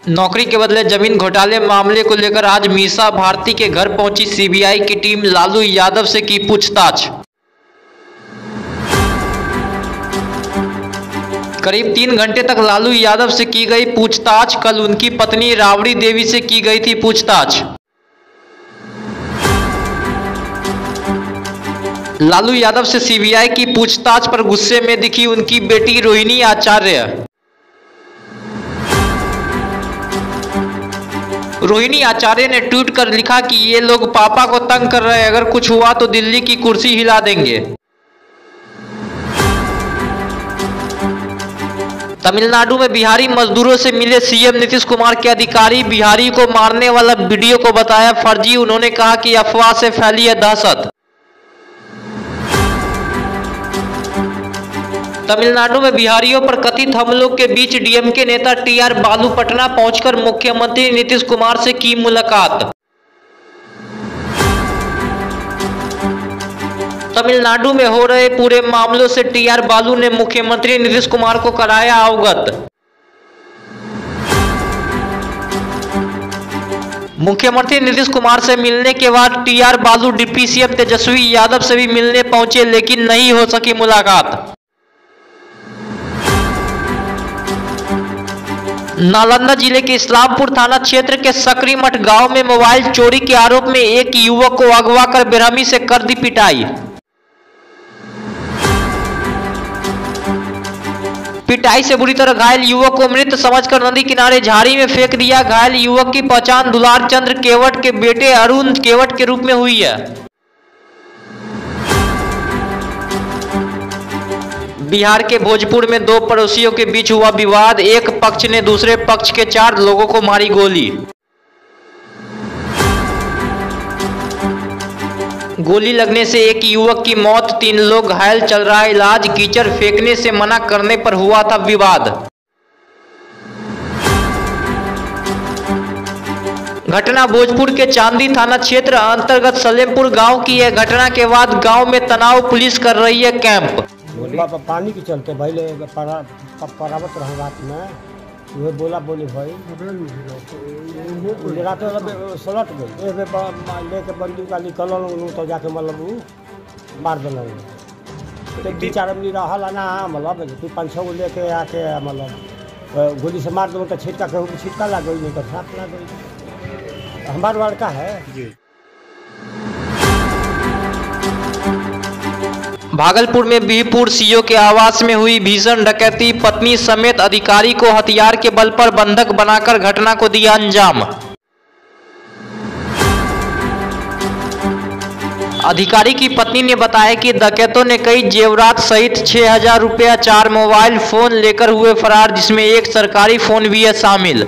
नौकरी के बदले जमीन घोटाले मामले को लेकर आज मीसा भारती के घर पहुंची सीबीआई की टीम। लालू यादव से की पूछताछ। करीब 3 घंटे तक लालू यादव से की गई पूछताछ। कल उनकी पत्नी राबड़ी देवी से की गई थी पूछताछ। लालू यादव से सीबीआई की पूछताछ पर गुस्से में दिखी उनकी बेटी रोहिणी आचार्य। रोहिणी आचार्य ने ट्वीट कर लिखा कि ये लोग पापा को तंग कर रहे हैं, अगर कुछ हुआ तो दिल्ली की कुर्सी हिला देंगे। तमिलनाडु में बिहारी मजदूरों से मिले सीएम नीतीश कुमार के अधिकारी। बिहारी को मारने वाला वीडियो को बताया फर्जी। उन्होंने कहा कि अफवाह से फैली है दहशत। तमिलनाडु में बिहारियों पर कथित हमलों के बीच डीएमके नेता टीआर बालू पटना पहुंचकर मुख्यमंत्री नीतीश कुमार से की मुलाकात। तमिलनाडु में हो रहे पूरे मामलों से टीआर बालू ने मुख्यमंत्री नीतीश कुमार को कराया अवगत। मुख्यमंत्री नीतीश कुमार से मिलने के बाद टीआर बालू डिप्टी सीएम तेजस्वी यादव से भी मिलने पहुंचे, लेकिन नहीं हो सकी मुलाकात। नालंदा जिले के इस्लामपुर थाना क्षेत्र के सकरीमठ गांव में मोबाइल चोरी के आरोप में एक युवक को अगवा कर बेरहमी से कर दी पिटाई। पिटाई से बुरी तरह घायल युवक को मृत समझकर नदी किनारे झाड़ी में फेंक दिया। घायल युवक की पहचान दुलार चंद्र केवट के बेटे अरुण केवट के रूप में हुई है। बिहार के भोजपुर में 2 पड़ोसियों के बीच हुआ विवाद। एक पक्ष ने दूसरे पक्ष के 4 लोगों को मारी गोली। गोली लगने से एक युवक की मौत, 3 लोग घायल, चल रहा है इलाज। कीचड़ फेंकने से मना करने पर हुआ था विवाद। घटना भोजपुर के चांदी थाना क्षेत्र अंतर्गत सलेमपुर गांव की है। घटना के बाद गांव में तनाव, पुलिस कर रही है कैंप। पानी के चलते भाई परावत रहा रात में, वह बोला बोली भाई रात सलट गई लेके बंदी का निकल तो जाके मतलब मार दिल। तो 2-4 आदमी रहा ना, मतलब 5-6 गो लेके आके मतलब गोली से मार दो तो छिटका कहूँ छिटका लग गई, नहीं तो साथ लग गई। हमारा लड़का है जी। भागलपुर में बिहपुर सीओ के आवास में हुई भीषण डकैती। पत्नी समेत अधिकारी को हथियार के बल पर बंधक बनाकर घटना को दिया अंजाम। अधिकारी की पत्नी ने बताया कि डकैतों ने कई जेवरात सहित 6000 रुपया, 4 मोबाइल फोन लेकर हुए फरार, जिसमें एक सरकारी फोन भी है शामिल।